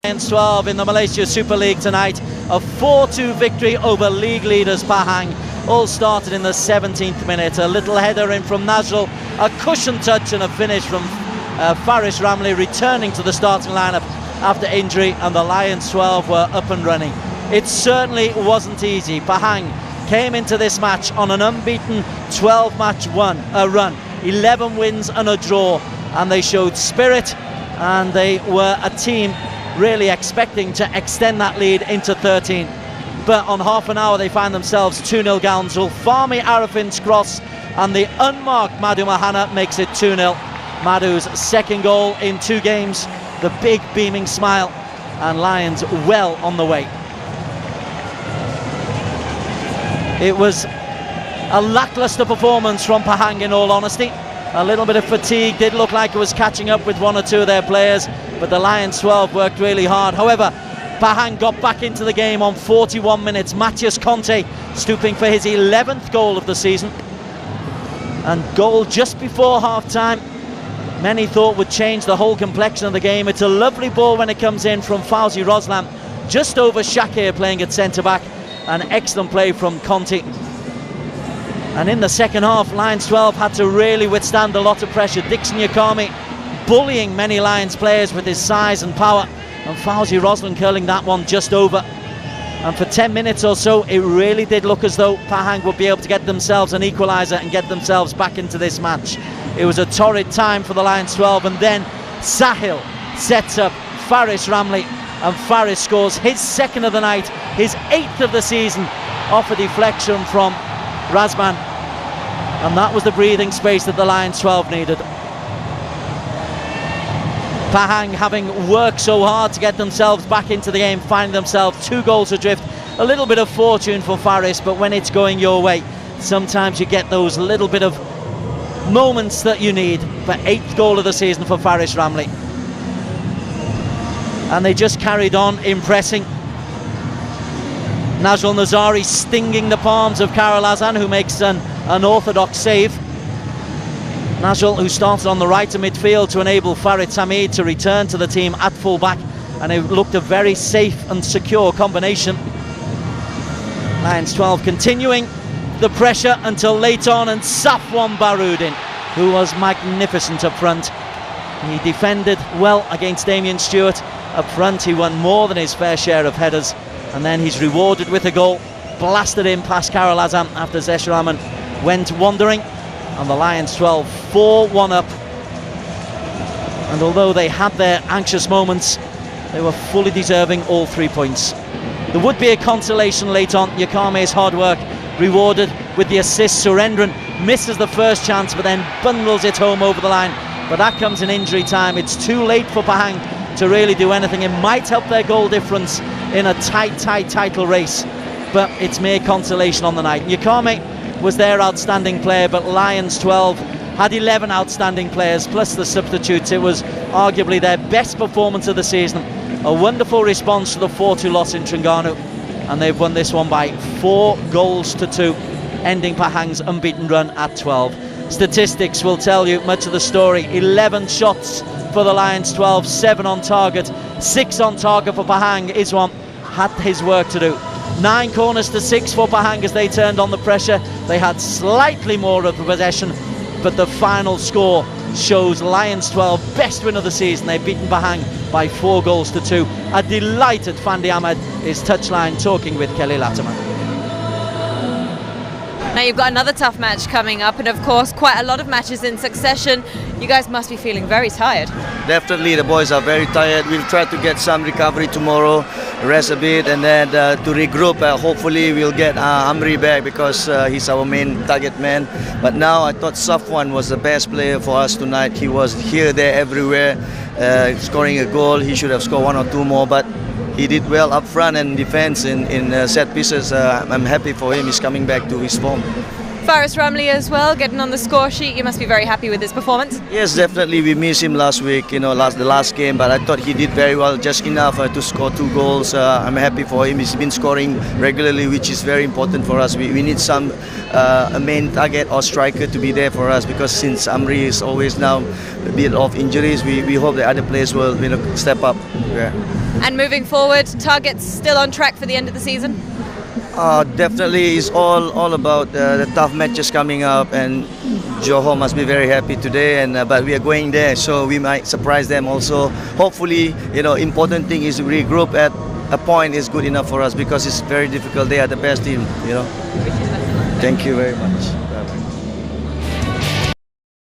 LionsXII in the Malaysia Super League tonight. A 4-2 victory over league leaders Pahang. All started in the 17th minute. A little header in from Nazrul, a cushion touch and a finish from Faris Ramli, returning to the starting lineup after injury, and the LionsXII were up and running. It certainly wasn't easy. Pahang came into this match on an unbeaten 12-match run, 11 wins and a draw, and they showed spirit, and they were a team really expecting to extend that lead into 13. But on half an hour they find themselves 2-0 down. Zulfami Arafin's cross and the unmarked Madu Mahana makes it 2-0. Madu's second goal in 2 games, the big beaming smile, and Lions well on the way. It was a lacklustre performance from Pahang, in all honesty. A little bit of fatigue, did look like it was catching up with 1 or 2 of their players, but the LionsXII worked really hard. However, Pahang got back into the game on 41 minutes. Matthias Conte stooping for his 11th goal of the season, and goal just before half-time. Many thought would change the whole complexion of the game. It's a lovely ball when it comes in from Fauzi Roslam, just over Shakir playing at centre-back. An excellent play from Conte. And in the second half, LionsXII had to really withstand a lot of pressure. Dixon Yakami bullying many Lions players with his size and power, and Fauzi Roslan curling that one just over. And for 10 minutes or so, it really did look as though Pahang would be able to get themselves an equaliser and get themselves back into this match. It was a torrid time for the LionsXII, and then Sahil sets up Faris Ramli, and Faris scores his 2nd of the night, his 8th of the season, off a deflection from Razman, and that was the breathing space that the LionsXII needed. Pahang, having worked so hard to get themselves back into the game, find themselves 2 goals adrift. A little bit of fortune for Faris, but when it's going your way, sometimes you get those little bit of moments that you need. For 8th goal of the season for Faris Ramli, and they just carried on impressing. Nazrul Nazari stinging the palms of Karol Azan, who makes an unorthodox save. Nazrul, who started on the right of midfield to enable Farid Samid to return to the team at full-back, and it looked a very safe and secure combination. LionsXII continuing the pressure until late on, and Safwan Barudin, who was magnificent up front. He defended well against Damien Stewart. Up front he won more than his fair share of headers, and then he's rewarded with a goal, blasted in past Karol Azam after Zeshraman went wandering, and the LionsXII 4-1 up. And although they had their anxious moments, they were fully deserving all 3 points. There would be a consolation late on. Yakame's hard work rewarded with the assist. Surendran misses the first chance, but then bundles it home over the line. But that comes in injury time. It's too late for Pahang to really do anything. It might help their goal difference in a tight title race, but it's mere consolation on the night. Yakame was their outstanding player, but LionsXII had 11 outstanding players plus the substitutes. It was arguably their best performance of the season. A wonderful response to the 4-2 loss in Terengganu, and they've won this one by 4 goals to 2, ending Pahang's unbeaten run at 12. Statistics will tell you much of the story. 11 shots for the LionsXII, 7 on target, 6 on target for Pahang. Iswan had his work to do. 9 corners to 6 for Pahang as they turned on the pressure. They had slightly more of the possession, but the final score shows LionsXII best win of the season. They've beaten Pahang by 4 goals to 2. A delighted Fandi Ahmed is touchline talking with Kelly Latimer. Now you've got another tough match coming up, and of course quite a lot of matches in succession. You guys must be feeling very tired. Definitely, the boys are very tired. We'll try to get some recovery tomorrow, rest a bit, and then to regroup. Hopefully we'll get Amri back, because he's our main target man. But now I thought Safwan was the best player for us tonight. He was here, there, everywhere, scoring a goal. He should have scored 1 or 2 more, but he did well up front and defense in set pieces. I'm happy for him. He's coming back to his form. Faris Ramli as well, getting on the score sheet. You must be very happy with his performance. Yes, definitely. We missed him last week, the last game, but I thought he did very well, just enough to score 2 goals. I'm happy for him. He's been scoring regularly, which is very important for us. We need some a main target or striker to be there for us, because since Amri is always now a bit of injuries, we hope the other players will step up. Yeah. And moving forward, targets still on track for the end of the season? Definitely, it's all about the tough matches coming up, and Johor must be very happy today. And but we are going there, so we might surprise them also. Hopefully, important thing is regroup at a point is good enough for us, because it's very difficult. They are the best team. Thank you very much.